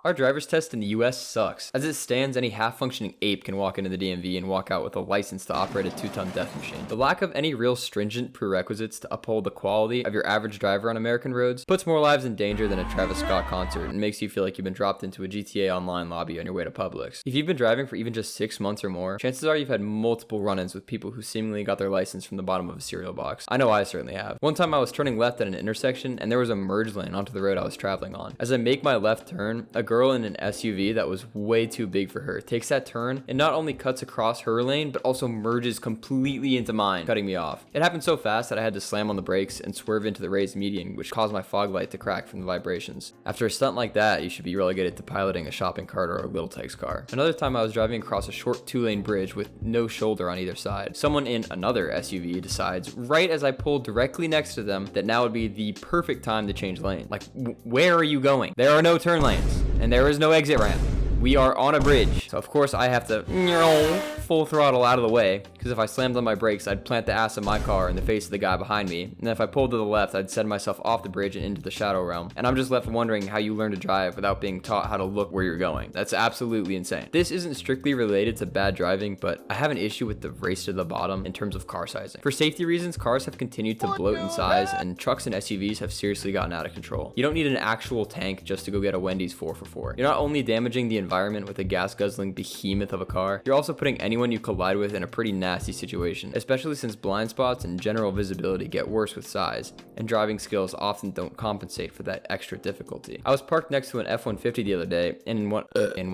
Our driver's test in the US sucks. As it stands, any half-functioning ape can walk into the DMV and walk out with a license to operate a 2-ton death machine. The lack of any real stringent prerequisites to uphold the quality of your average driver on American roads puts more lives in danger than a Travis Scott concert and makes you feel like you've been dropped into a GTA Online lobby on your way to Publix. If you've been driving for even just 6 months or more, chances are you've had multiple run-ins with people who seemingly got their license from the bottom of a cereal box. I know I certainly have. One time I was turning left at an intersection and there was a merge lane onto the road I was traveling on. As I make my left turn, a girl in an SUV that was way too big for her takes that turn and not only cuts across her lane but also merges completely into mine, cutting me off. It happened so fast that I had to slam on the brakes and swerve into the raised median, which caused my fog light to crack from the vibrations. After a stunt like that, you should be relegated to piloting a shopping cart or a Little Tikes car. Another time I was driving across a short 2-lane bridge with no shoulder on either side. Someone in another SUV decides right as I pulled directly next to them that now would be the perfect time to change lane. Like, where are you going? There are no turn lanes and there is no exit ramp. We are on a bridge, so of course I have to full throttle out of the way, because if I slammed on my brakes, I'd plant the ass of my car in the face of the guy behind me, and if I pulled to the left, I'd send myself off the bridge and into the shadow realm, and I'm just left wondering how you learn to drive without being taught how to look where you're going. That's absolutely insane. This isn't strictly related to bad driving, but I have an issue with the race to the bottom in terms of car sizing. For safety reasons, cars have continued to bloat in size, and trucks and SUVs have seriously gotten out of control. You don't need an actual tank just to go get a Wendy's 4x4. You're not only damaging the environment with a gas-guzzling behemoth of a car, you're also putting anyone you collide with in a pretty nasty situation, especially since blind spots and general visibility get worse with size, and driving skills often don't compensate for that extra difficulty. I was parked next to an F-150 the other day in one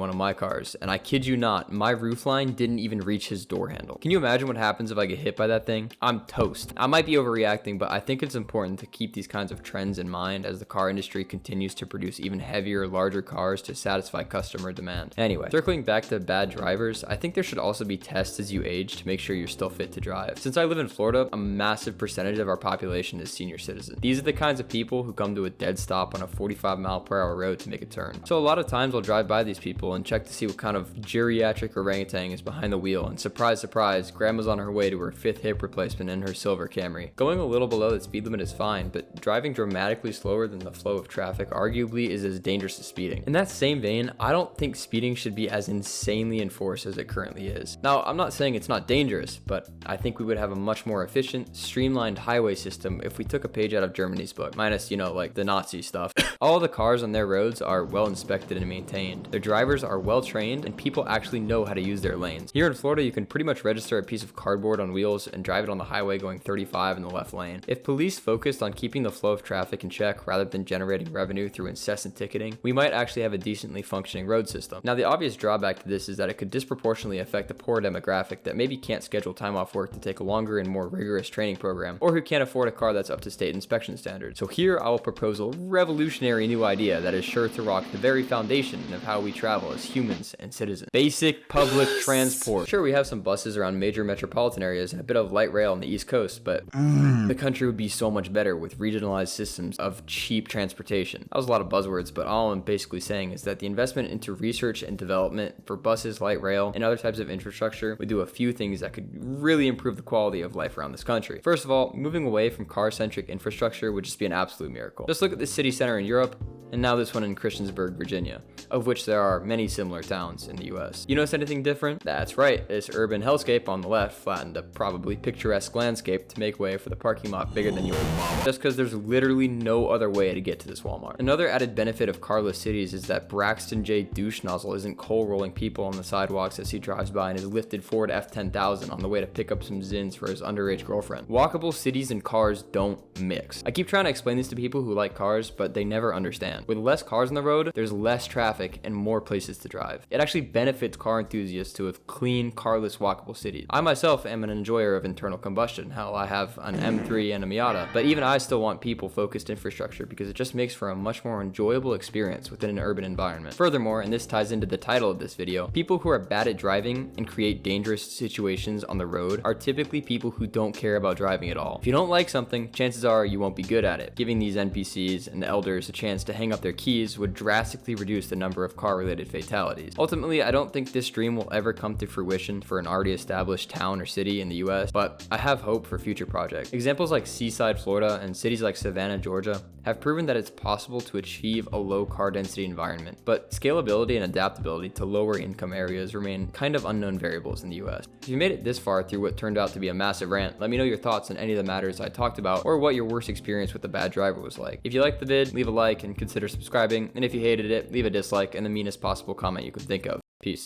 of my cars, and I kid you not, my roofline didn't even reach his door handle. Can you imagine what happens if I get hit by that thing? I'm toast. I might be overreacting, but I think it's important to keep these kinds of trends in mind as the car industry continues to produce even heavier, larger cars to satisfy customer demand. Anyway, circling back to bad drivers, I think there should also be tests as you age to make sure you're still fit to drive. Since I live in Florida, a massive percentage of our population is senior citizens. These are the kinds of people who come to a dead stop on a 45-mile-per-hour road to make a turn. So a lot of times I'll drive by these people and check to see what kind of geriatric orangutan is behind the wheel, and surprise, surprise, grandma's on her way to her 5th hip replacement in her silver Camry. Going a little below the speed limit is fine, but driving dramatically slower than the flow of traffic arguably is as dangerous as speeding. In that same vein, I don't think speeding should be as insanely enforced as it currently is. Now, I'm not saying it's not dangerous, but I think we would have a much more efficient, streamlined highway system if we took a page out of Germany's book, minus, like the Nazi stuff. All the cars on their roads are well inspected and maintained. Their drivers are well trained and people actually know how to use their lanes. Here in Florida, you can pretty much register a piece of cardboard on wheels and drive it on the highway going 35 in the left lane. If police focused on keeping the flow of traffic in check rather than generating revenue through incessant ticketing, we might actually have a decently functioning road system. Now, the obvious drawback to this is that it could disproportionately affect the poor demographic that maybe can't schedule time off work to take a longer and more rigorous training program, or who can't afford a car that's up to state inspection standards. So here I will propose a revolutionary new idea that is sure to rock the very foundation of how we travel as humans and citizens. Basic public transport. Sure, we have some buses around major metropolitan areas and a bit of light rail on the East Coast, but the country would be so much better with regionalized systems of cheap transportation. That was a lot of buzzwords, but all I'm basically saying is that the investment into research and development for buses, light rail, and other types of infrastructure would do a few things that could really improve the quality of life around this country. First of all, moving away from car-centric infrastructure would just be an absolute miracle. Just look at the city center in Europe, and now this one in Christiansburg, Virginia, of which there are many similar towns in the US. You notice anything different? That's right, this urban hellscape on the left flattened a probably picturesque landscape to make way for the parking lot bigger than your Walmart, just because there's literally no other way to get to this Walmart. Another added benefit of carless cities is that Braxton J. Douche Nozzle isn't coal rolling people on the sidewalks as he drives by in his lifted Ford F-10000 on the way to pick up some zins for his underage girlfriend. Walkable cities and cars don't mix. I keep trying to explain this to people who like cars, but they never understand. With less cars on the road, there's less traffic and more places to drive. It actually benefits car enthusiasts to have clean, carless, walkable cities. I myself am an enjoyer of internal combustion. Hell, I have an M3 and a Miata, but even I still want people-focused infrastructure because it just makes for a much more enjoyable experience within an urban environment. Furthermore, in this ties into the title of this video. People who are bad at driving and create dangerous situations on the road are typically people who don't care about driving at all. If you don't like something, chances are you won't be good at it. Giving these NPCs and elders a chance to hang up their keys would drastically reduce the number of car-related fatalities. Ultimately, I don't think this dream will ever come to fruition for an already established town or city in the US, but I have hope for future projects. Examples like Seaside, Florida, and cities like Savannah, Georgia, have proven that it's possible to achieve a low car density environment, but scalability and adaptability to lower income areas remain kind of unknown variables in the US. If you made it this far through what turned out to be a massive rant, let me know your thoughts on any of the matters I talked about or what your worst experience with a bad driver was like. If you liked the vid, leave a like and consider subscribing, and if you hated it, leave a dislike and the meanest possible comment you could think of. Peace.